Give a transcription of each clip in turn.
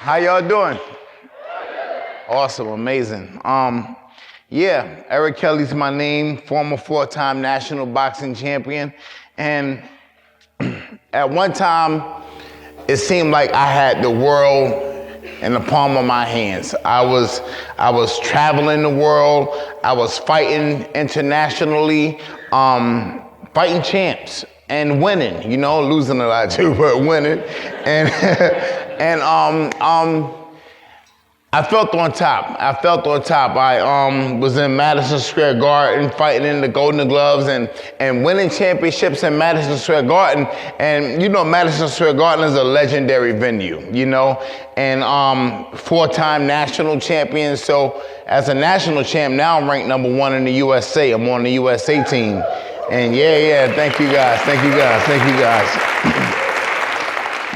How y'all doing? Awesome, amazing. Yeah, Eric Kelly's my name, former 4-time national boxing champion. And at one time, it seemed like I had the world in the palm of my hands. I was traveling the world. I was fighting internationally, fighting champs and winning. You know, losing a lot too, but winning. And I felt on top. I was in Madison Square Garden fighting in the Golden Gloves and winning championships in Madison Square Garden. And you know, Madison Square Garden is a legendary venue, you know, and 4-time national champion. So as a national champ, now I'm ranked number 1 in the USA. I'm on the USA team. And yeah, thank you guys.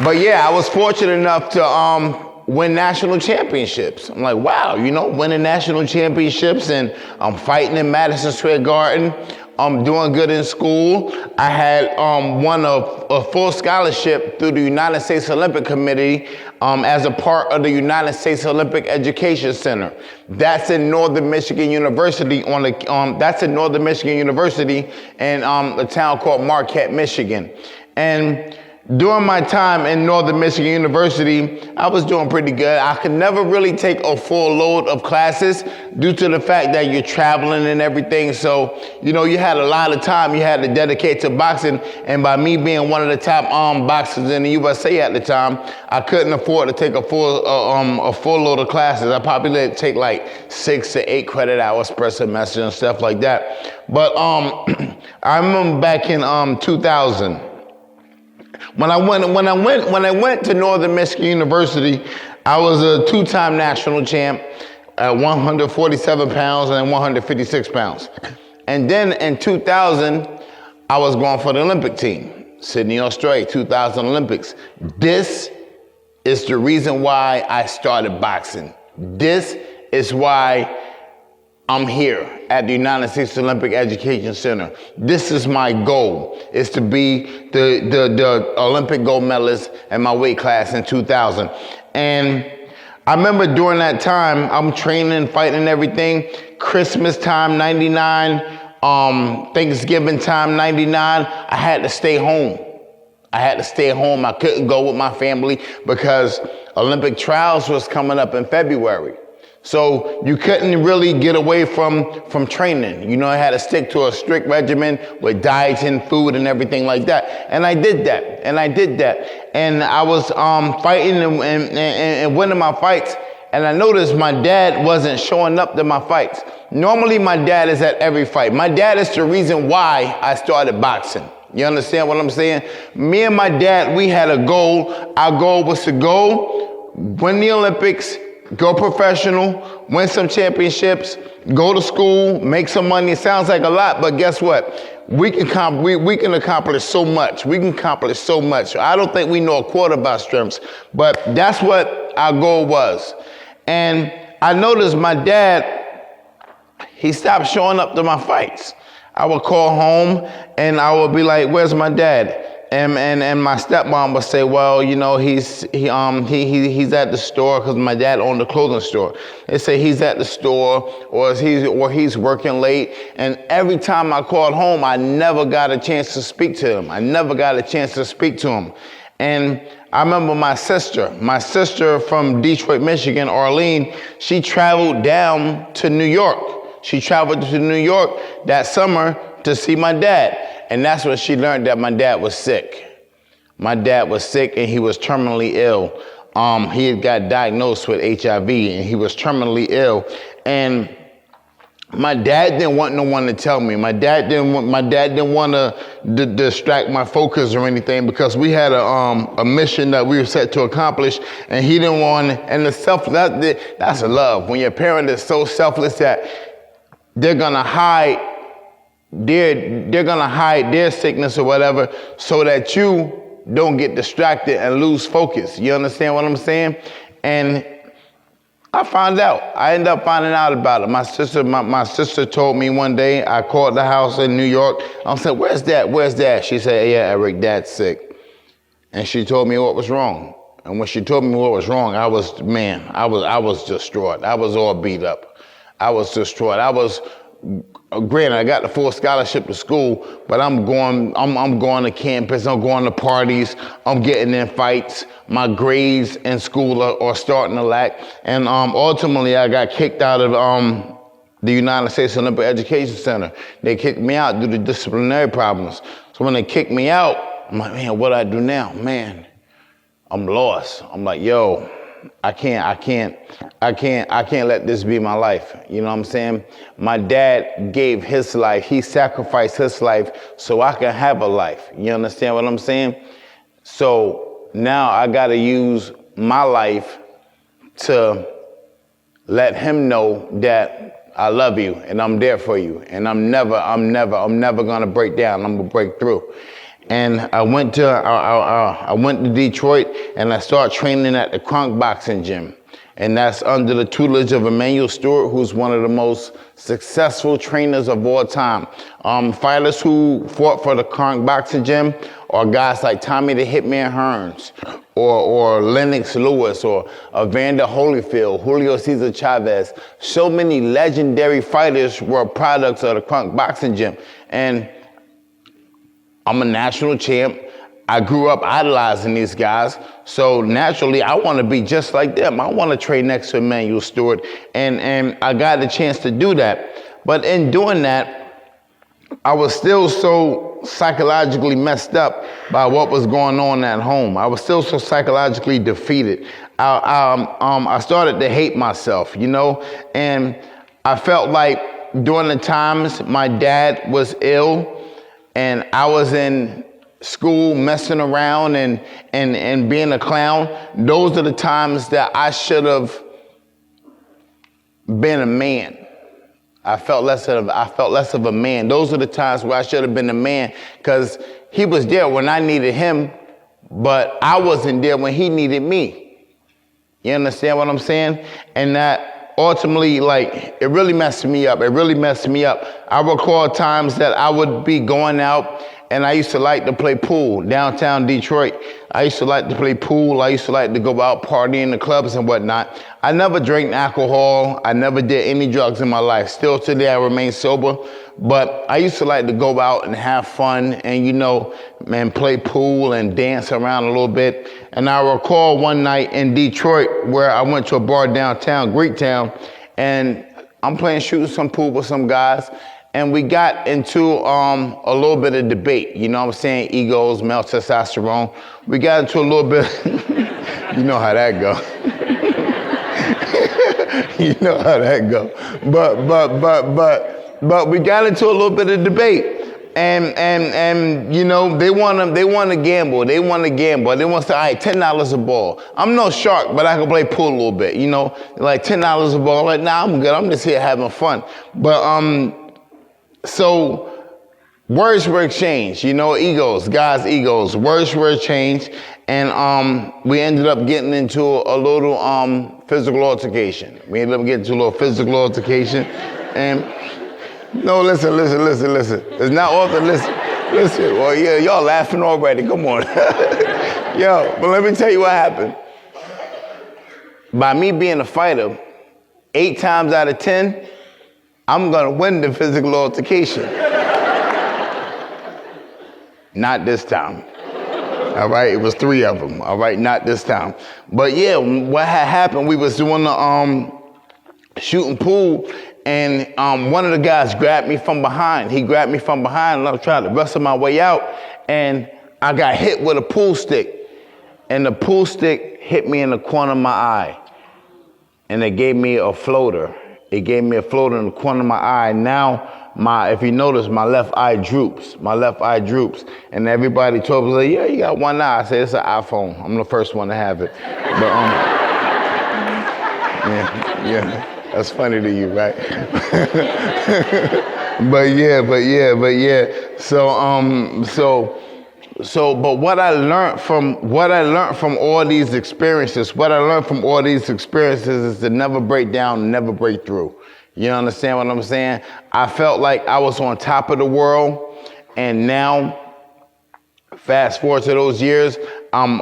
But yeah, I was fortunate enough to win national championships. I'm like, wow, you know, winning national championships, and I'm fighting in Madison Square Garden. I'm doing good in school. I had won a full scholarship through the United States Olympic Committee as a part of the United States Olympic Education Center. That's in Northern Michigan University that's in Northern Michigan University in a town called Marquette, Michigan. And during my time in Northern Michigan University, I was doing pretty good. I could never really take a full load of classes due to the fact that you're traveling and everything. So, you know, you had a lot of time you had to dedicate to boxing. And by me being one of the top boxers in the USA at the time, I couldn't afford to take a full load of classes. I probably take like 6 to 8 credit hours per semester and stuff like that. But I remember back in 2000. When I went to Northern Michigan University, I was a 2-time national champ at 147 pounds and 156 pounds. And then in 2000, I was going for the Olympic team, Sydney, Australia, 2000 Olympics. This is the reason why I started boxing. This is why I'm here at the United States Olympic Education Center. This is my goal, is to be the Olympic gold medalist in my weight class in 2000. And I remember during that time, I'm training, fighting and everything. Christmas time, 99, Thanksgiving time, 99, I had to stay home. I couldn't go with my family because Olympic trials was coming up in February. So you couldn't really get away from training. You know, I had to stick to a strict regimen with diets and food and everything like that. And I did that. And I was fighting and winning my fights. And I noticed my dad wasn't showing up to my fights. Normally, my dad is at every fight. My dad is the reason why I started boxing. You understand what I'm saying? Me and my dad, we had a goal. Our goal was to go win the Olympics, go professional, win some championships, go to school, make some money. It sounds like a lot, but guess what? We can accomplish so much. I don't think we know a quarter of our strengths, but that's what our goal was. And I noticed my dad, he stopped showing up to my fights. I would call home and I would be like, "Where's my dad?" And my stepmom would say, "Well, you know, he's at the store," because my dad owned a clothing store. They say he's at the store or he's working late. And every time I called home, I never got a chance to speak to him. And I remember my sister from Detroit, Michigan, Arlene, she traveled down to New York. She traveled to New York that summer to see my dad. And that's when she learned that my dad was sick. My dad was sick and he was terminally ill. He had got diagnosed with HIV and he was terminally ill. And my dad didn't want no one to tell me. My dad didn't want to distract my focus or anything, because we had a mission that we were set to accomplish, and he didn't want. And that's a love. When your parent is so selfless that they're gonna hide their sickness or whatever, so that you don't get distracted and lose focus. You understand what I'm saying? And I ended up finding out about it. My sister told me one day. I called the house in New York. I said, "Where's Dad? Where's Dad?" She said, "Yeah, Eric, Dad's sick." And she told me what was wrong. And when she told me what was wrong, I was distraught. I was all beat up. I was distraught. Granted, I got the full scholarship to school, but I'm going to campus, I'm going to parties, I'm getting in fights. My grades in school are starting to lack. And ultimately, I got kicked out of the United States Olympic Education Center. They kicked me out due to disciplinary problems. So when they kicked me out, I'm like, man, what do I do now? Man, I'm lost. I'm like, yo, I can't let this be my life. You know what I'm saying? My dad gave his life. He sacrificed his life so I can have a life. You understand what I'm saying? So now I got to use my life to let him know that I love you and I'm there for you. And I'm never going to break down. I'm going to break through. And I went to Detroit and I started training at the Kronk Boxing Gym. And that's under the tutelage of Emmanuel Stewart, who's one of the most successful trainers of all time. Fighters who fought for the Kronk Boxing Gym are guys like Tommy the Hitman Hearns, or Lennox Lewis, or Evander Holyfield, Julio Cesar Chavez. So many legendary fighters were products of the Kronk Boxing Gym. And I'm a national champ. I grew up idolizing these guys. So naturally, I want to be just like them. I want to train next to Emmanuel Stewart. And I got the chance to do that. But in doing that, I was still so psychologically messed up by what was going on at home. I was still so psychologically defeated. I started to hate myself, you know? And I felt like during the times my dad was ill, and I was in school messing around and being a clown, those are the times that I should have been a man. I felt less of a man. Those are the times where I should have been a man, because he was there when I needed him, but I wasn't there when he needed me. You understand what I'm saying? And that ultimately, like, it really messed me up. It really messed me up. I recall times that I would be going out, and I used to like to play pool downtown Detroit. I used to like to play pool. I used to like to go out partying in the clubs and whatnot. I never drank alcohol. I never did any drugs in my life. Still today, I remain sober. But I used to like to go out and have fun and, you know, man, play pool and dance around a little bit. And I recall one night in Detroit where I went to a bar downtown, Greektown, and I'm playing shooting some pool with some guys. And we got into a little bit of debate, you know what I'm saying? Egos, male testosterone. We got into a little bit, you know how that go. You know how that go. But we got into a little bit of debate. And you know, they want to gamble. They want to gamble. They want to say, all right, $10 a ball. I'm no shark, but I can play pool a little bit, you know? Like $10 a ball. Like, nah, I'm good. I'm just here having fun. But so words were exchanged, you know, egos, guys' egos. Words were exchanged, and we ended up getting into a little physical altercation. And no, listen. It's not often, listen. Well, yeah, y'all laughing already. Come on. Yo, but let me tell you what happened. By me being a fighter, 8 times out of 10, I'm gonna win the physical altercation. Not this time. All right, it was 3 of them. All right, not this time. But yeah, what had happened, we was doing the shooting pool, and one of the guys grabbed me from behind. He grabbed me from behind, and I was trying to wrestle my way out, and I got hit with a pool stick, and the pool stick hit me in the corner of my eye, and it gave me a floater. It gave me a floater in the corner of my eye. Now, if you notice, my left eye droops. And everybody told me, like, yeah, you got one eye. I said, it's an iPhone. I'm the first one to have it. But, yeah, that's funny to you, right? But yeah. But what I learned from all these experiences, is to never break down, never break through. You understand what I'm saying? I felt like I was on top of the world, and now Fast forward to those years, I'm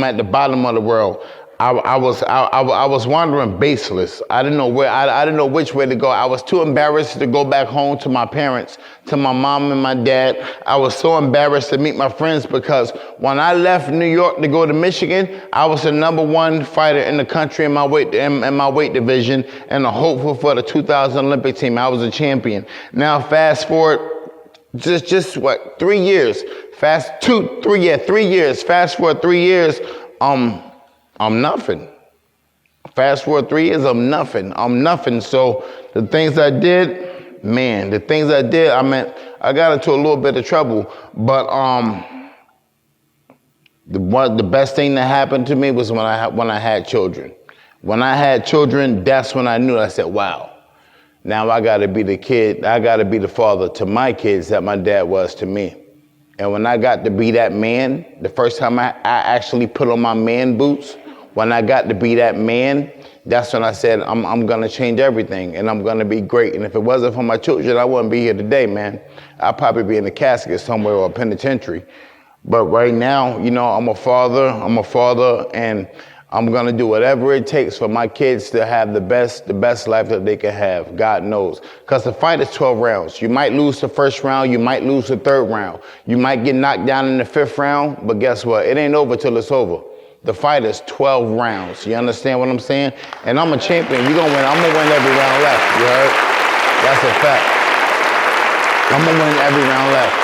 at the bottom of the world. I was wandering baseless. I didn't know where. I didn't know which way to go. I was too embarrassed to go back home to my parents, to my mom and my dad. I was so embarrassed to meet my friends because when I left New York to go to Michigan, I was the #1 fighter in the country in my weight division and a hopeful for the 2000 Olympic team. I was a champion. Now fast forward, just what, 3 years? 3 years. Fast forward 3 years. I'm nothing. Fast forward 3 years, I'm nothing. So the things I did, I mean, I got into a little bit of trouble. But the best thing that happened to me was when I had children. When I had children, that's when I knew. I said, wow, now I got to be the kid. I got to be the father to my kids that my dad was to me. And when I got to be that man, the first time I actually put on my man boots, when I got to be that man, that's when I said, I'm going to change everything and I'm going to be great. And if it wasn't for my children, I wouldn't be here today, man. I'd probably be in a casket somewhere or a penitentiary. But right now, you know, I'm a father, and I'm going to do whatever it takes for my kids to have the best life that they can have. God knows. Because the fight is 12 rounds. You might lose the first round. You might lose the third round. You might get knocked down in the 5th round. But guess what? It ain't over till it's over. The fight is 12 rounds. You understand what I'm saying? And I'm a champion. You're going to win. I'm going to win every round left. You heard? That's a fact. I'm going to win every round left.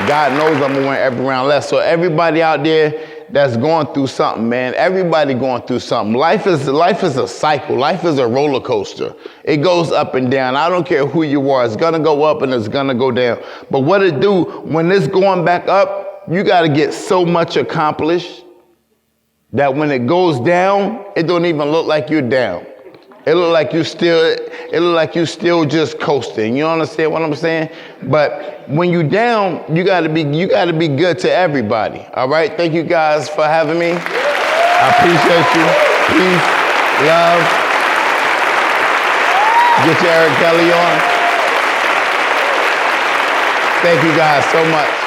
God knows I'm going to win every round left. So everybody out there that's going through something, man, everybody going through something. Life is a cycle. Life is a roller coaster. It goes up and down. I don't care who you are. It's going to go up and it's going to go down. But what it do, when it's going back up, you got to get so much accomplished that when it goes down, it don't even look like you're down. It look like you still just coasting. You understand what I'm saying? But when you down, you gotta be good to everybody. All right. Thank you guys for having me. I appreciate you. Peace, love. Get your Eric Kelly on. Thank you guys so much.